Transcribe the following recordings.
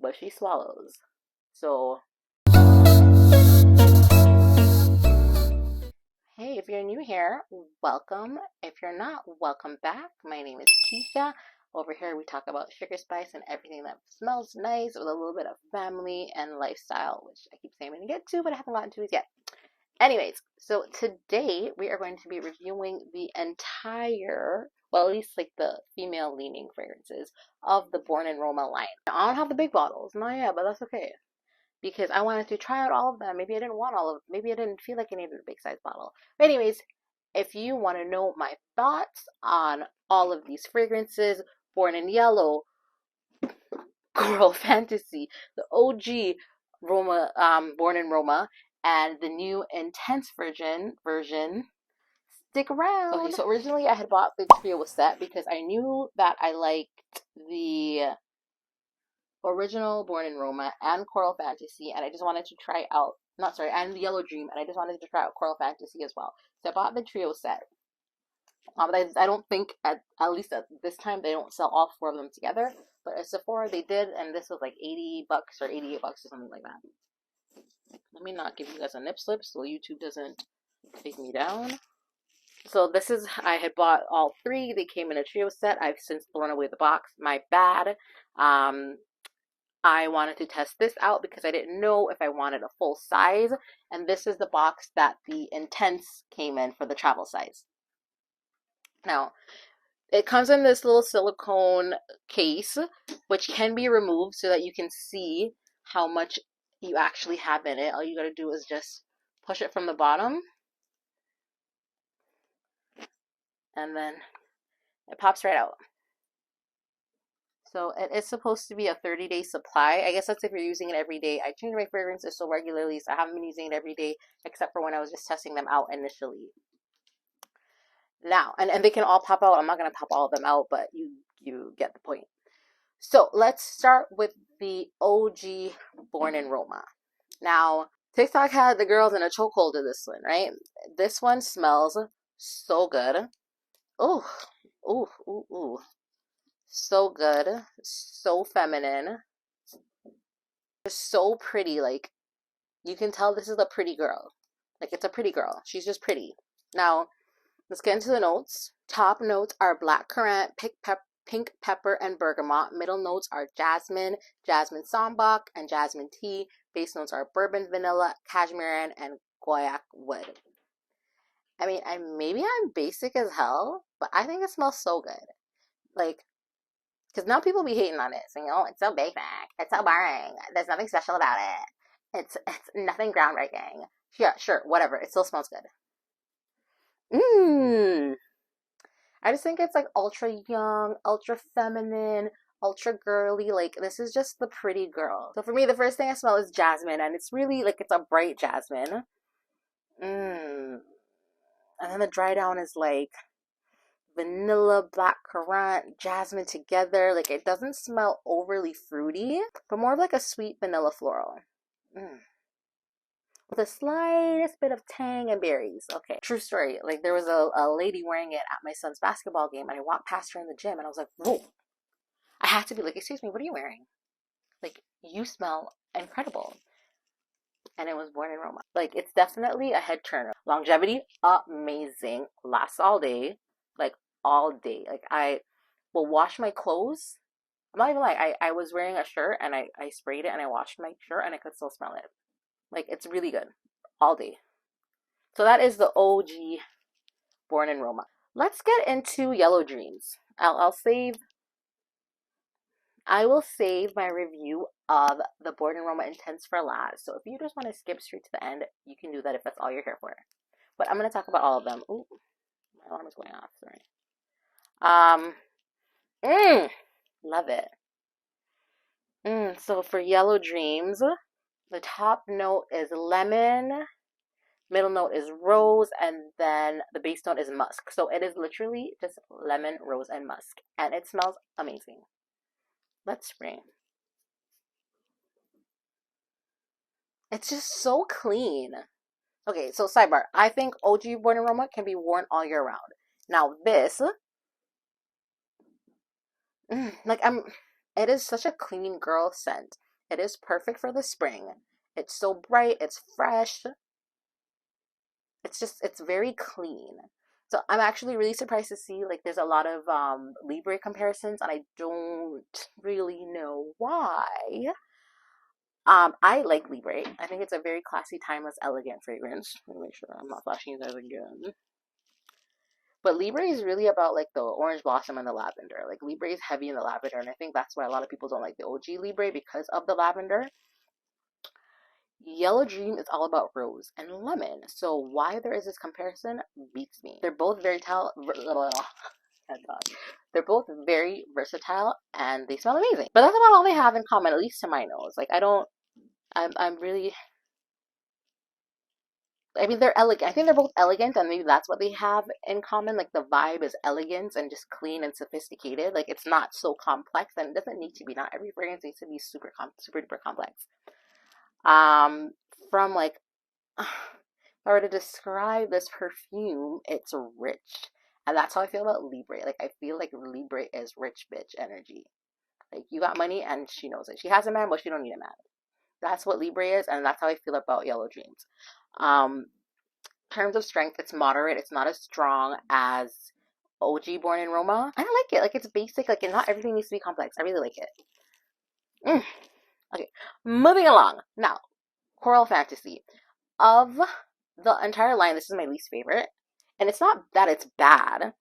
but she swallows. So, hey, if you're new here, welcome. If you're not, welcome back. My name is Keisha. Over here, we talk about sugar spice and everything that smells nice with a little bit of family and lifestyle, which I keep saying I'm going to get to, but I haven't gotten to it yet. Anyways, so today we are going to be reviewing the entire, well, at least like the female leaning fragrances of the Born in Roma line. I don't have the big bottles, not yet, but that's okay. Because I wanted to try out all of them. Maybe I didn't want all of them. Maybe I didn't feel like I needed a big size bottle. But anyways, if you want to know my thoughts on all of these fragrances, Born in Yellow, Coral Fantasy, the OG Roma, Born in Roma, and the new Intense version, stick around. Okay, so originally I had bought the trio set because I knew that I liked the original Born in Roma and Coral Fantasy, and I just wanted to try out, and the Yellow Dream, and I just wanted to try out Coral Fantasy as well. So I bought the trio set. But I don't think, at least at this time, they don't sell all four of them together. But at Sephora, they did, and this was like $80 or $88 or something like that. Let me not give you guys a nip slip so YouTube doesn't take me down. So this is, I had bought all three. They came in a trio set. I've since thrown away the box. My bad. I wanted to test this out because I didn't know if I wanted a full size. And this is the box that the Intense came in for the travel size. Now, it comes in this little silicone case, which can be removed so that you can see how much you actually have in it. All you gotta do is just push it from the bottom. And then it pops right out. So it is supposed to be a 30-day supply. I guess that's if you're using it every day. I change my fragrances so regularly, so I haven't been using it every day, except for when I was just testing them out initially. Now, and they can all pop out. I'm not going to pop all of them out, but you get the point. So let's start with the OG Born in Roma. Now, TikTok had the girls in a chokehold of this one, right? This one smells so good. Oh, ooh, ooh, ooh. So good. So feminine. So pretty. Like, you can tell this is a pretty girl. Like, it's a pretty girl. She's just pretty. Now, let's get into the notes. Top notes are black currant, pink pepper, and bergamot. Middle notes are jasmine, jasmine sambac, and jasmine tea. Base notes are bourbon, vanilla, cashmere, and guaiac wood. I mean, maybe I'm basic as hell, but I think it smells so good. Like, because now people be hating on it, saying, oh, it's so basic, it's so boring, there's nothing special about it, it's nothing groundbreaking. Yeah, sure, whatever, it still smells good. I just think it's like ultra young, ultra feminine, ultra girly. Like, this is just the pretty girl. So for me, the first thing I smell is jasmine, and it's really like, it's a bright jasmine. And then the dry down is like vanilla, black currant, jasmine together. Like, it doesn't smell overly fruity, but more of like a sweet vanilla floral. With a slightest bit of tang and berries. Okay, true story. Like, there was a lady wearing it at my son's basketball game, and I walked past her in the gym, and I was like, whoa. I had to be like, excuse me, what are you wearing? Like, you smell incredible. And it was Born in Roma. Like, it's definitely a head turner. Longevity, amazing. Lasts all day. Like, all day. Like, I will wash my clothes. I'm not even lying. I was wearing a shirt, and I sprayed it, and I washed my shirt, and I could still smell it. Like, it's really good. All day. So that is the OG Born in Roma. Let's get into Yellow Dreams. I will save my review of the Born in Roma Intense for last. So if you just want to skip straight to the end, you can do that if that's all you're here for. But I'm going to talk about all of them. Ooh, my alarm is going off. Sorry. Love it. So for Yellow Dreams, the top note is lemon, middle note is rose, and then the base note is musk. So it is literally just lemon, rose, and musk. And it smells amazing. Let's spray. It's just so clean. Okay, so sidebar. I think OG Born in Roma can be worn all year round. Now this, it is such a clean girl scent. It is perfect for the spring. It's so bright, it's fresh. It's very clean. So I'm actually really surprised to see like there's a lot of Libre comparisons, and I don't really know why. I like Libre. I think it's a very classy, timeless, elegant fragrance. Let me make sure I'm not flashing you guys again. But Libre is really about like the orange blossom and the lavender. Like Libre is heavy in the lavender, and I think that's why a lot of people don't like the OG Libre, because of the lavender. Yellow Dream is all about rose and lemon. So why there is this comparison beats me. They're both very they're both very versatile and they smell amazing. But that's about all they have in common, at least to my nose. Like I'm really, I mean, they're elegant. I think they're both elegant, and maybe that's what they have in common. Like the vibe is elegance and just clean and sophisticated. Like it's not so complex, and it doesn't need to be. Not every fragrance needs to be super duper complex. From like, if I were to describe this perfume, it's rich, and that's how I feel about Libre. Like I feel like Libre is rich bitch energy. Like you got money, and she knows it. She has a man, but she don't need a man. That's what Libre is, and that's how I feel about Yellow Dreams. In terms of strength, it's moderate. It's not as strong as OG Born in Roma. I like it. Like it's basic. Like not everything needs to be complex. I really like it. Okay, moving along. Now, Coral Fantasy. Of the entire line, this is my least favorite. And it's not that it's bad.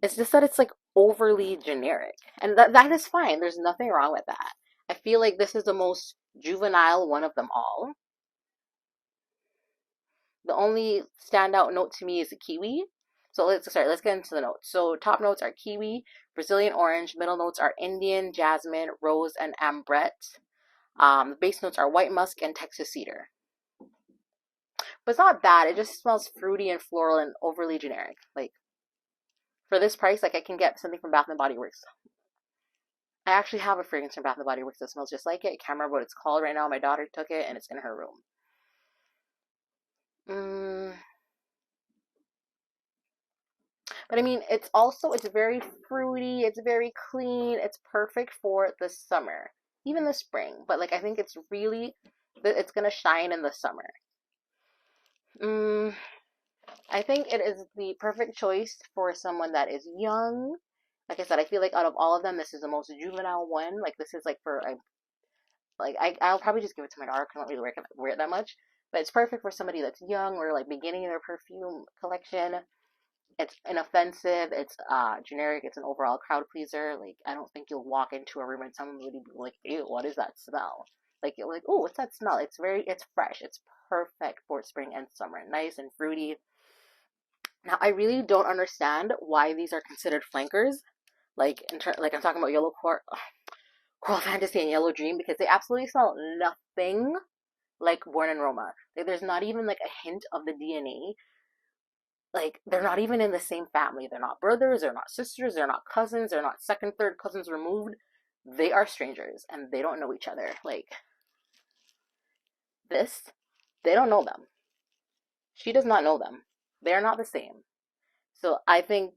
It's just that it's like overly generic. And that is fine. There's nothing wrong with that. I feel like this is the most juvenile one of them all. The only standout note to me is the kiwi. So let's get into the notes. So top notes are kiwi, Brazilian orange. Middle notes are Indian, jasmine, rose, and ambrette. The base notes are white musk and Texas cedar. But it's not bad. It just smells fruity and floral and overly generic. Like for this price, like I can get something from Bath and Body Works. I actually have a fragrance from Bath and Body Works that smells just like it. I can't remember what it's called right now. My daughter took it and it's in her room. But I mean, it's very fruity, it's very clean, it's perfect for the summer, even the spring. But like, I think it's gonna shine in the summer. I think it is the perfect choice for someone that is young. Like I said, I feel like out of all of them, this is the most juvenile one. Like this is like I'll probably just give it to my daughter. I don't really wear it that much. But it's perfect for somebody that's young or like beginning their perfume collection. It's inoffensive, it's generic, it's an overall crowd pleaser. Like I don't think you'll walk into a room and someone would be like, ew, what is that smell? Like you're like, oh, what's that smell? It's fresh. It's perfect for spring and summer. Nice and fruity. Now I really don't understand why these are considered flankers. Like like I'm talking about Coral Fantasy and Yellow Dream, because they absolutely smell nothing like Born in Roma. Like there's not even like a hint of the DNA. Like they're not even in the same family. They're not brothers, they're not sisters, they're not cousins, they're not second, third cousins removed. They are strangers and they don't know each other. Like they don't know them. She does not know them. They're not the same. So I think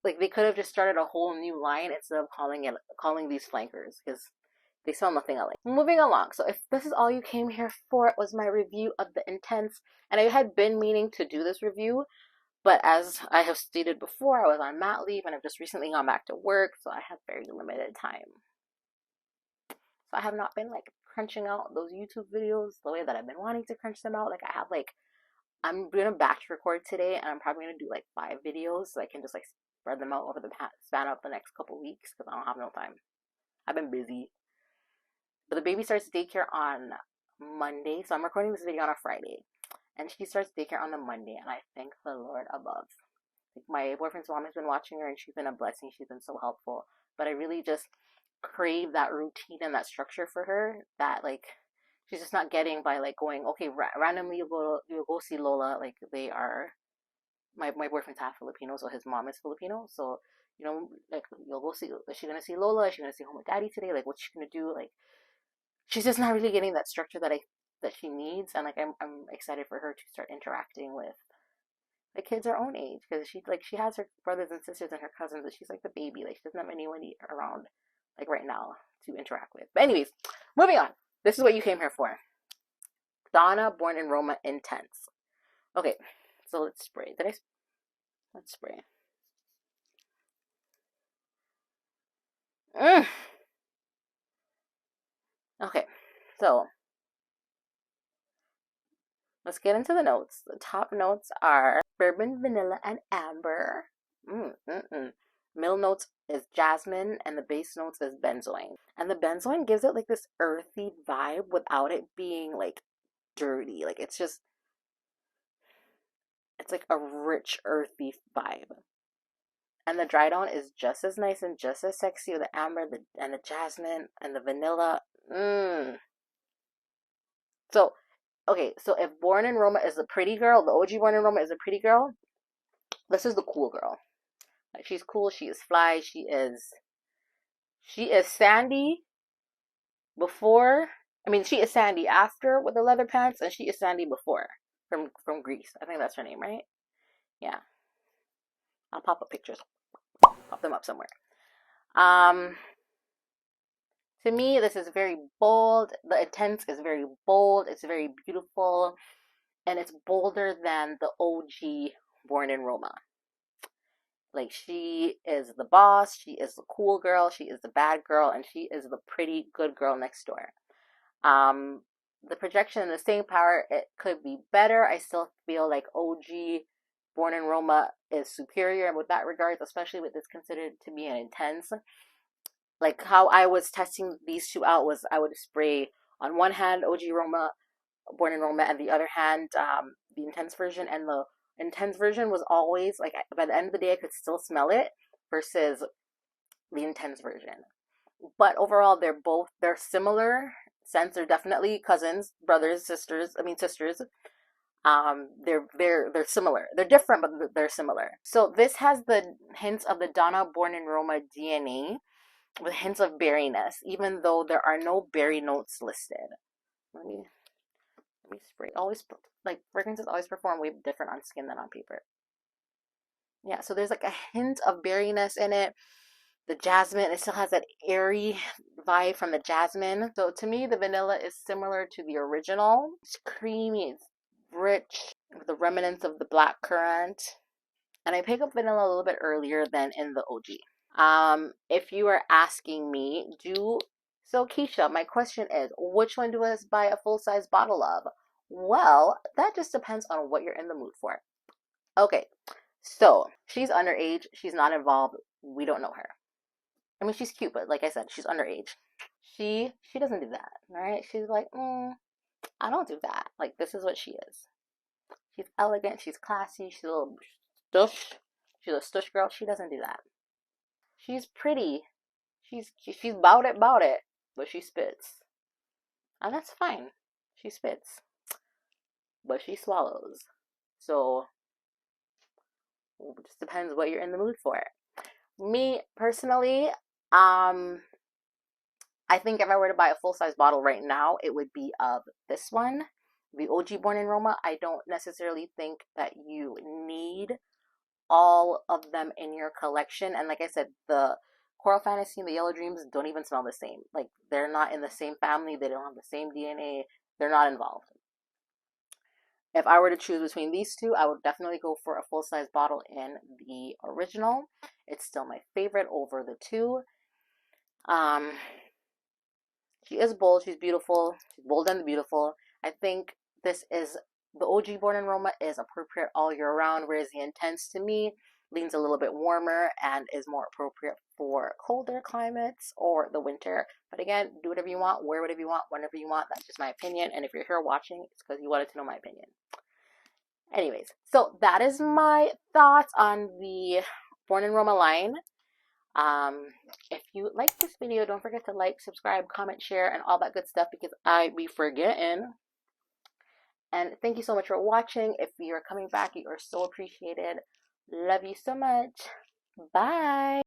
like they could have just started a whole new line instead of calling these flankers, because they smell nothing alike. Moving along. So if this is all you came here for, it was my review of the Intense, and I had been meaning to do this review. But as I have stated before, I was on mat leave and I've just recently gone back to work, so I have very limited time. So I have not been like crunching out those YouTube videos the way that I've been wanting to crunch them out. Like I'm gonna batch record today, and I'm probably gonna do like 5 videos so I can just like spread them out over the span of the next couple weeks, because I don't have no time. I've been busy. But the baby starts daycare on Monday, so I'm recording this video on a Friday. And she starts daycare on the Monday, and I thank the Lord above. Like my boyfriend's mom has been watching her, and she's been a blessing. She's been so helpful. But I really just crave that routine and that structure for her that like she's just not getting by like going, okay, randomly you'll go see Lola. Like they are, my boyfriend's half Filipino, so his mom is Filipino. So you know, like you'll go see. Is she gonna see Lola? Is she gonna see home with Daddy today? Like what's she gonna do? Like she's just not really getting that structure that she needs, and like I'm excited for her to start interacting with the kids her own age, because she has her brothers and sisters and her cousins, but she's like the baby. Like she doesn't have anybody around like right now to interact with. But anyways, Moving on. This is what you came here for. Donna Born in Roma Intense. Okay, so let's spray. Let's spray. Okay, so let's get into the notes. The top notes are bourbon, vanilla, and amber. Middle notes is jasmine, and the base notes is benzoin. And the benzoin gives it like this earthy vibe without it being like dirty. Like it's like a rich, earthy vibe. And the dry down is just as nice and just as sexy with the amber and the jasmine and the vanilla. So, okay, so if Born in Roma is a pretty girl, the OG Born in Roma is a pretty girl, this is the cool girl. Like she's cool, she is fly, she is Sandy before. I mean, she is Sandy after with the leather pants, and she is Sandy before from Greece. I think that's her name, right? Yeah. I'll pop up pictures. Pop them up somewhere. To me, this is very bold. The Intense is very bold. It's very beautiful. And it's bolder than the OG Born in Roma. Like, she is the boss. She is the cool girl. She is the bad girl. And she is the pretty good girl next door. The projection and the staying power, it could be better. I still feel like OG Born in Roma is superior with that regards, especially with this considered to be an Intense. Like how I was testing these two out was I would spray on one hand OG Roma, Born in Roma, and the other hand the Intense version. And the Intense version was always like by the end of the day I could still smell it versus the Intense version. But overall, they're similar scents. They're definitely cousins, brothers, sisters. I mean sisters. They're similar. They're different, but they're similar. So this has the hints of the Donna Born in Roma DNA with hints of berryness, even though there are no berry notes listed. Let me spray. Always, like, fragrances always perform way different on skin than on paper. Yeah, so there's like a hint of berryness in it. The jasmine, it still has that airy vibe from the jasmine. So to me, the vanilla is similar to the original. It's creamy, it's rich, with the remnants of the black currant. And I pick up vanilla a little bit earlier than in the OG. If you are asking me, so Keisha, my question is, which one do I buy a full-size bottle of? Well, that just depends on what you're in the mood for. Okay, so she's underage, she's not involved, we don't know her. I mean, she's cute, but like I said, she's underage. She doesn't do that, right? She's like, I don't do that. Like, this is what she is. She's elegant, she's classy, she's a little stush. She's a stush girl. She doesn't do that. She's pretty. She's bout it, but she spits. And that's fine. She spits. But she swallows. So, it just depends what you're in the mood for. Me, personally, I think if I were to buy a full-size bottle right now, it would be of this one, the OG Born in Roma. I don't necessarily think that you need all of them in your collection. And like I said, the Coral Fantasy and the Yellow Dreams don't even smell the same. Like, they're not in the same family. They don't have the same DNA. They're not involved. If I were to choose between these two, I would definitely go for a full-size bottle in the original. It's still my favorite over the two. She is bold. She's beautiful. She's bold and beautiful. I think this is the OG Born in Roma is appropriate all year round, whereas the Intense to me leans a little bit warmer and is more appropriate for colder climates or the winter. But again, do whatever you want, wear whatever you want, whenever you want. That's just my opinion. And if you're here watching, it's because you wanted to know my opinion. Anyways, so that is my thoughts on the Born in Roma line. If you like this video, don't forget to like, subscribe, comment, share, and all that good stuff because I be forgetting. And thank you so much for watching. If you're coming back, you are so appreciated. Love you so much. Bye.